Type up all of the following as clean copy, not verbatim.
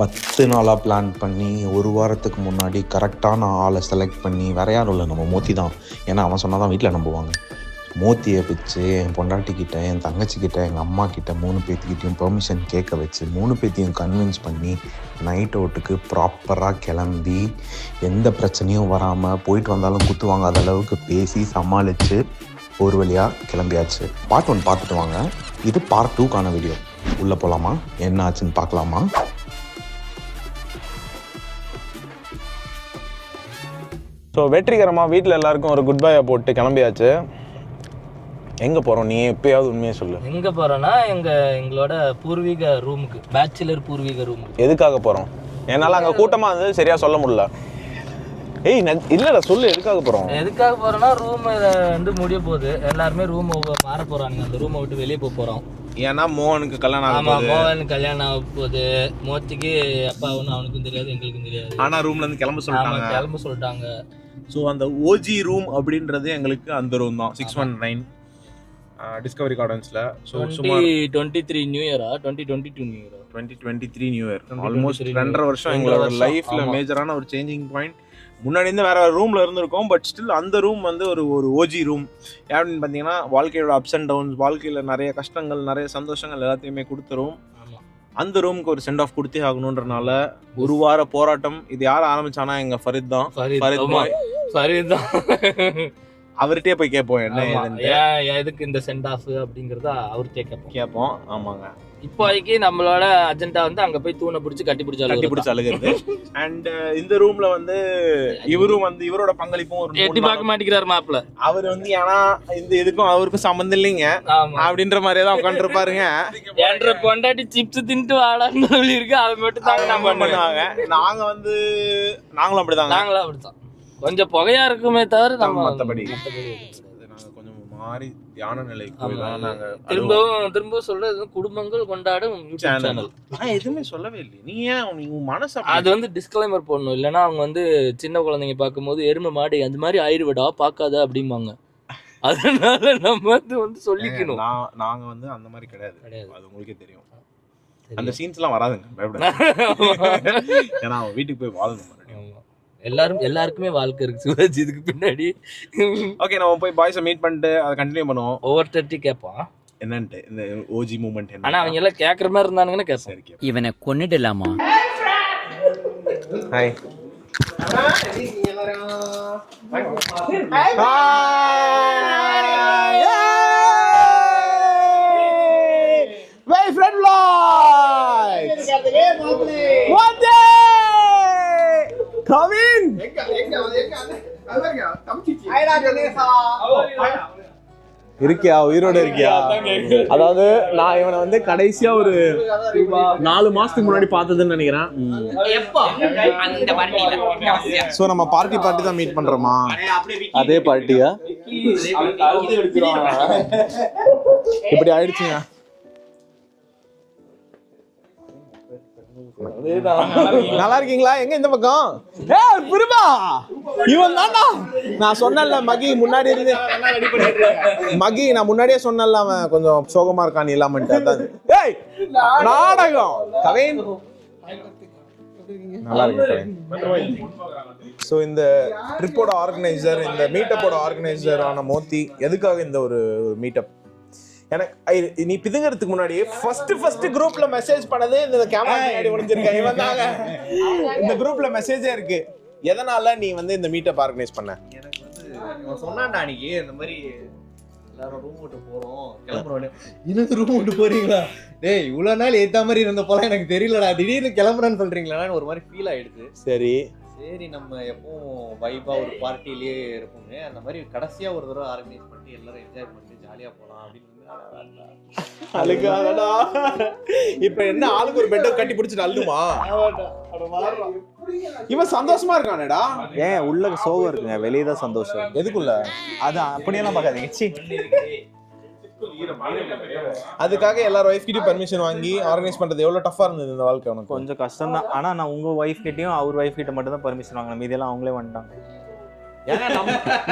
10 நாளாக பிளான் பண்ணி ஒரு வாரத்துக்கு முன்னாடி கரெக்டான ஆளை செலக்ட் பண்ணி வேறு யாரும் இல்லை, நம்ம மோத்தி தான். ஏன்னா அவன் சொன்னால் தான் வீட்டில் நம்புவாங்க. மோத்தியை பிடிச்சி என் பொண்டாட்டிக்கிட்ட, என் தங்கச்சிக்கிட்ட, எங்கள் அம்மா கிட்ட 3 பேர்த்திக்கிட்டையும் பெர்மிஷன் கேட்க வச்சு 3 பேர்த்தையும் கன்வின்ஸ் பண்ணி நைட் அவுட்டுக்கு ப்ராப்பராக கிளம்பி எந்த பிரச்சனையும் வராமல் போயிட்டு வந்தாலும் குத்து வாங்காத அளவுக்கு பேசி சமாளித்து ஒரு வழியாக கிளம்பியாச்சு. பார்ட் 1 பார்த்துட்டு வாங்க. இது பார்ட் 2க்கான வீடியோ. உள்ளே போகலாமா, என்ன ஆச்சுன்னு பார்க்கலாமா? ஸோ வெற்றிகரமாக வீட்டில் எல்லாருக்கும் ஒரு குட் பையை போட்டு கிளம்பியாச்சு. எங்கே போகிறோம், நீ எப்பயாவது உண்மையை சொல்லு. எங்கே போகிறோன்னா எங்களோட பூர்வீக ரூமுக்கு, பேச்சுலர் பூர்வீக ரூமுக்கு. எதுக்காக போகிறோம்? என்னால் அங்கே கூட்டமாக இருந்தது சரியாக சொல்ல முடியல. ஏய் இல்லைடா சொல்லு, எதுக்காக போகிறோம்? எதுக்காக போகிறோன்னா ரூம் வந்து முடிய போகுது, எல்லாருமே ரூம் மாற போகிறாங்க, அந்த ரூமை விட்டு வெளியே போக போகிறோம். ஏன்னா மோகனுக்கு கல்யாணம் ஆகும். ஆமாம், மோகனுக்கு கல்யாணம் ஆக போகுது. மோத்திக்கு அப்பாவுன்னு அவனுக்கும் தெரியாது, எங்களுக்கும் தெரியாது. ஆனால் ரூம்லேருந்து கிளம்ப சொல்லிட்டாங்க. ஸோ அந்த ஓஜி ரூம் அப்படின்றது எங்களுக்கு அந்த ரூம் தான், 619 டிஸ்கவரி கார்டன்ஸில். ஸோ 2023 நியூ இயரா 2022 நியூ இயரா 2023 நியூ இயர். ஆல்மோஸ்ட் 2.5 வருஷம் எங்களோட லைஃப்ல மேஜரான ஒரு சேஞ்சிங் பாயிண்ட். முன்னாடி இருந்து வேற ரூம்ல இருந்திருக்கோம், பட் ஸ்டில் அந்த ரூம் வந்து ஒரு ஓஜி ரூம். அப்படின்னு பார்த்தீங்கன்னா வாழ்க்கையோட அப்ஸ் அண்ட் டவுன்ஸ், வாழ்க்கையில் நிறைய கஷ்டங்கள், நிறைய சந்தோஷங்கள் எல்லாத்தையுமே கொடுத்த ரூம். அந்த ரூமுக்கு ஒரு சென்ட் ஆஃப் கொடுத்தே ஆகணுன்றனால ஒரு வார போராட்டம். இது யார் ஆரம்பிச்சானா, எங்க ஃபரித் தான். அவர்கிட்டயே போய் கேட்போம் என்ன எதுக்கு இந்த சென்ட் ஆஃப் அப்படிங்கறத அவர்கிட்டயே கேட்போம். ஆமாங்க, இப்போதைக்கு நம்மளோட அஜெண்டா வந்து அங்க போய் தூணை பிடிச்சி கட்டி பிடிச்சி அழுகிறது. அண்ட் இந்த ரூம்ல வந்து இவரும் வந்து இவரோட பங்களிப்பும் ஒரு எட்டி பார்க்க மாட்டேங்கிறாரு மாப்பிள்ள. அவர் வந்து ஏன்னா இந்த இதுக்கும் அவருக்கும் சம்பந்தம் இல்லைங்க அப்படின்ற மாதிரியே தான் உட்காந்து இருப்பாருங்க. என்ற பொண்டாட்டி சிப்ஸ் தின்ட்டு வாடான்னு சொல்லியிருக்கு, அது மட்டும் தான் நம்ம பண்ணுவாங்க. நாங்களும் அப்படிதான். கொஞ்சம் புகையா இருக்குமே தவிர நம்ம மற்றபடி நாங்க கொஞ்சம் மாறி தியான நிலைக்கு திரும்பவும் சொல்றது குடும்பங்கள் கொண்டாடும் சேனல். எதுவுமே சொல்லவே இல்லை. நீ ஏன் உன் மனசு அது வந்து டிஸ்க்ளைமர் போடணும், இல்லைன்னா அவங்க வந்து சின்ன குழந்தைங்க பார்க்கும்போது எருமை மாடு அந்த மாதிரி ஆயிடுவிடா பார்க்காத அப்படிம்பாங்க. அதனால நம்ம வந்து சொல்லிக்கணும். நாங்க வந்து அந்த மாதிரி கிடையாது, அது உங்களுக்கே தெரியும். அந்த சீன்ஸ் எல்லாம் வராதுங்க, பயப்படாது. ஏன்னா அவன் வீட்டுக்கு போய் வாழணும். எல்லாருக்குமே வாழ்க்கை இருக்கு சிவாஜி இதுக்கு பின்னாடி. ஓகே, நம்ம போய் பாய்ஸை மீட் பண்ணிட்டு அதை கண்டினியூ பண்ணுவோம். ஒவ்வொருத்தட்டி கேட்பான் என்னன்ட்டு இந்த ஓஜி மூமெண்ட் என்ன. ஆனா அவங்க எல்லாம் கேட்குற மாதிரி இருந்தானுங்கன்னா கேட்பேன். இவனை கொன்னிடலாமா? Hi my friend vlogs. One day come in. இருக்கியா, உயிரோட இருக்கியா? அதாவது நான் இவனை வந்து கடைசியா ஒரு 4 மாசத்துக்கு முன்னாடி பார்த்ததுன்னு நினைக்கிறேன். சோ நம்ம பார்ட்டி தான் மீட் பண்றோமா? அதே பார்ட்டியா? இப்படி ஆயிடுச்சுங்க. நல்லா இருக்கீங்களா? எங்க இந்த பக்கம்? இவன் தான்டா நான் சொன்னேன்ல, மகி முன்னாடி இருந்து மகி நான் முன்னாடியே சொன்னேன்ல, அவன் கொஞ்சம் சோகமா இருக்கான் இல்லாமட்டு. அதான் ஏய் நாடகம் கவின் நல்லா இருக்கு. ஸோ இந்த ட்ரிப்போட ஆர்கனைசர், இந்த மீட்டப்போட ஆர்கனைசரான மோத்தி எதுக்காக இந்த ஒரு மீட்டப்? எனக்கு நீ பிதுங்கிறதுக்கு முன்னாடி ஃபர்ஸ்ட் குரூப்ல மெசேஜ் பண்ணது இந்த கேமரா முன்னாடி ஒளிஞ்சிருக்க இவன் தாங்க. இந்த குரூப்ல மெசேஜே இருக்கு. எதனால நீ வந்து இந்த மீட்டப் ஆர்கனைஸ் பண்ண? எனக்கு வந்து இவன் சொன்னான்டா அன்னைக்கு இந்த மாதிரி எல்லாரும் ரூம் விட்டு போறோம் கிளம்புறோம். இன்னும் ரூம் விட்டு போறீங்களா? டேய் இவ்வளவு நாள் ஏத்த மாதிரி இருந்த போல எனக்கு தெரியலடா, திடீர்னு கிளம்புறேன்னு சொல்றீங்களான்னு ஒரு மாதிரி ஃபீல் ஆயிடுது. சரி நம்ம எப்பவும் வைபா ஒரு பார்ட்டிலேயே இருப்போமே, அந்த மாதிரி கடைசியா ஒரு தடவை ஆர்கனைஸ் பண்ணி எல்லாரும் என்ஜாய் பண்ணி ஜாலியா போலாம் அப்படின்னு. அழுகாதடா. இப்ப என்ன ஆளுக்கு ஒரு பெட்டை கட்டி பிடிச்சிட்டு அழுமா? இவன் சந்தோஷமா இருக்கானேடா. ஏன் உள்ள சோகம் இருக்குங்க, வெளியே தான் சந்தோஷம். எதுக்குள்ள? அது அப்படியெல்லாம் பார்க்காதீங்க. அதுக்காக எல்லாரும் ஒய்ஃப் கிட்ட பெர்மிஷன் வாங்கி ஆர்கனைஸ் பண்றது எவ்வளவு டஃபா இருந்தது இந்த வாழ்க்கை உனக்கு? கொஞ்சம் கஷ்டம் தான். ஆனா நான் உங்க ஒய்ஃப் கிட்டயும் அவர் ஒய்ஃப் கிட்ட மட்டும் தான் பெர்மிஷன் வாங்கினேன், மீதியெல்லாம் அவங்களே வந்துட்டாங்க. ஏங்க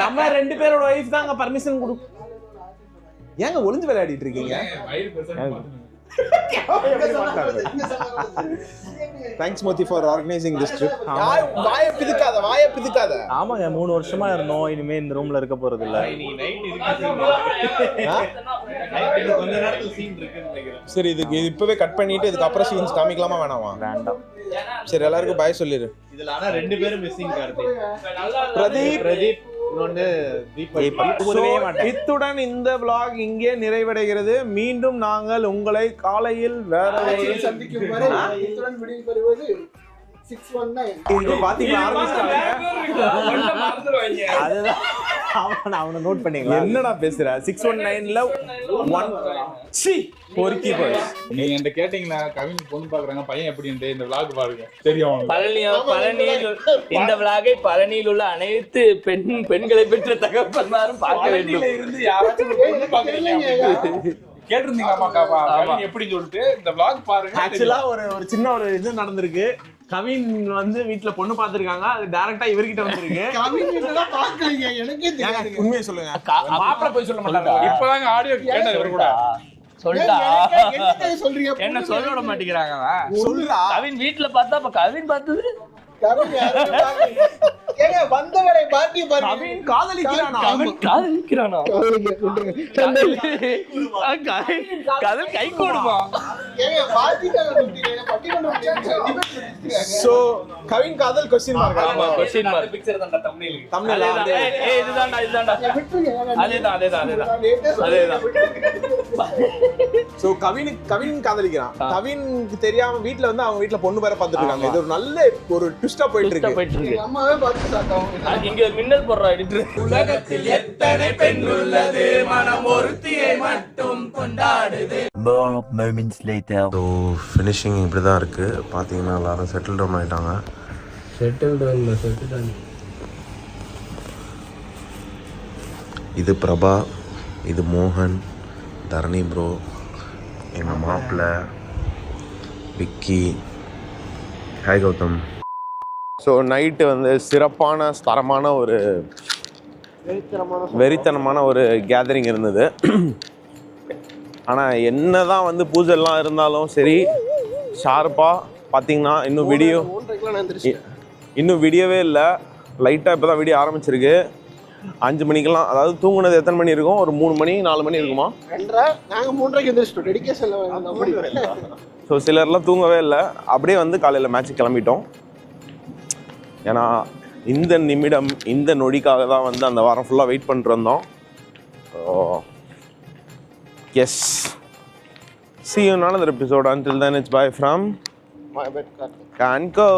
நம்ம 2 பேரோட ஒய்ஃப் தான் அங்க பெர்மிஷன் கொடு. ஏங்க ஒளிஞ்சு விளையாடிட்டு இருக்கீங்க? Thanks Moti for organising this trip. வாயை பிதுக்காத. ஆமாங்க 3 வருஷமா இருந்தோம், இனிமே இந்த ரூம்ல இருக்க போறது இல்ல. கொஞ்ச நேரத்துல சீன் இருக்குன்னு நினைக்கிறேன். சரி, இது இப்பவே கட் பண்ணிட்டு இதுக்கப்புறம் சீன்ஸ் காமிக்கலாமா வேணாமா? வேண்டாம். சரி, எல்லாருக்கும் பாய் சொல்லிடு. இதுல ஆனா 2 பேரும் மிஸ்ஸிங் கார்த்திக். பிரதீப் இன்னொன்னு தீபக். இத்துடன் இந்த vlog இங்கே நிறைவடைகிறது. மீண்டும் நாங்கள் உங்களை காலையில் வேற ஒரு சந்திக்கும் வரை இத்துடன் விடைபெறுவது 619. இது பாத்தீங்களா ஆரம்பிச்சிட்டாங்க. அதுதான் அவனை நோட் பண்ணீங்களா? என்னடா பேசுற? 619ல 1 சி பொறுக்கி போய் நீங்க என்கிட்ட கேட்டீங்களா கவின் பொண்ணு பாக்குறாங்க பையன் எப்படின்ட்டு இந்த vlog பாருங்க தெரியும். பழனியில் இந்த விளாகை பழனியில் உள்ள அனைத்து பெண்களை பெற்ற தகவல்மாரும் பார்க்க வேண்டும். இருந்து யாராச்சும் ஒரு பொண்ணு பாக்குறீங்க கேட்டிருந்தீங்களாமா கவின் எப்படின்னு சொல்லிட்டு இந்த vlog பாருங்க. ஆக்சுவலா ஒரு சின்ன ஒரு இது நடந்திருக்கு. கவின் வந்து வீட்ல பொண்ணு பாத்துருக்காங்க, அது டைரக்டா இவர்கிட்ட வந்திருக்கு. கவின் இதெல்லாம் பார்க்கலீங்க, எனக்கே தெரியாது. உண்மையை சொல்லுங்க. மாப்பிள்ள போய் சொல்ல மாட்டாங்க. இப்பதாங்க ஆடியோ கேட்டாரு இவரு கூட. சொல்லிட்டா என்னங்க சொல்றீங்க? என்ன சொல்ல விட மாட்டேங்கிறாங்க. சொல்றா. கவின் வீட்டுல பார்த்தா அப்ப கவின் பார்த்தது கவின் யாரும் பார்க்கல. ஏங்க வந்தவரை பாட்டி பாருங்க. கவின் காதலிக்கிறானா? கவின் காதலிக்கிறானா? காதல் கை கூடுமா? ஏங்க பாட்டிக்காக சொல்றீங்க, பட்டிமன்றம் சோ கவின் காதல் கொஸ்டின் மார்க். ஆமா, question mark. பிக்சர் தான் தம்ப்நெயில். தமிழ்ல ஏய், இதுதான்டா. அதேதான். சோ கவின் காதலிக்கிறான். கவினுக்கு தெரியாம வீட்ல வந்து அவங்க வீட்ல பொண்ணு பேர பாத்துட்டு இருக்காங்க. இது ஒரு நல்ல ஒரு ட்விஸ்டா போயிட்டு இருக்கு. போயிட்டு இருக்கு. அம்மாவே பார்த்து சாப்பிட்டாங்க. இங்க மின்னல் போடுறா எடிட்டர். உலகத்தில் எத்தனை பெண் உள்ளது மனம் ஒருத்தியை மட்டும் கொண்டாடுது. More moments later. So finishing இப்படி தான் இருக்குது. பார்த்தீங்கன்னா எல்லாரும் செட்டில் டவுன் ஆகிட்டாங்க. இது பிரபா, இது மோகன், தரணி ப்ரோ, எங்கள் மாப்பிள்ளை Vicky, hi Gautham. So night வந்து சிறப்பான தரமான ஒரு வெறித்தனமான ஒரு கேதரிங் இருந்தது. ஆனால் என்ன தான் வந்து பூஜைலாம் இருந்தாலும் சரி, ஷார்ப்பாக பார்த்தீங்கன்னா இன்னும் வீடியோவே இல்லை. லைட்டாக இப்போ தான் வீடியோ ஆரம்பிச்சிருக்கு. 5 மணிக்கெல்லாம், அதாவது தூங்குனது எத்தனை மணி இருக்கும்? ஒரு 3 மணி 4 மணி இருக்குமா? நாங்க 3:30க்கு எந்திரிச்சிட்டோம். டெடிகேஷன்ல ஸோ சிலர்லாம் தூங்கவே இல்லை. அப்படியே வந்து காலையில் மேட்ச்சுக்கு கிளம்பிட்டோம். ஏன்னா இந்த நிமிடம் இந்த நொடிக்காக தான் வந்து அந்த வாரம் ஃபுல்லாக வெயிட் பண்ணிட்டு வந்தோம். Yes, see you in another episode. Until then, it's bye from my bed. Kanko.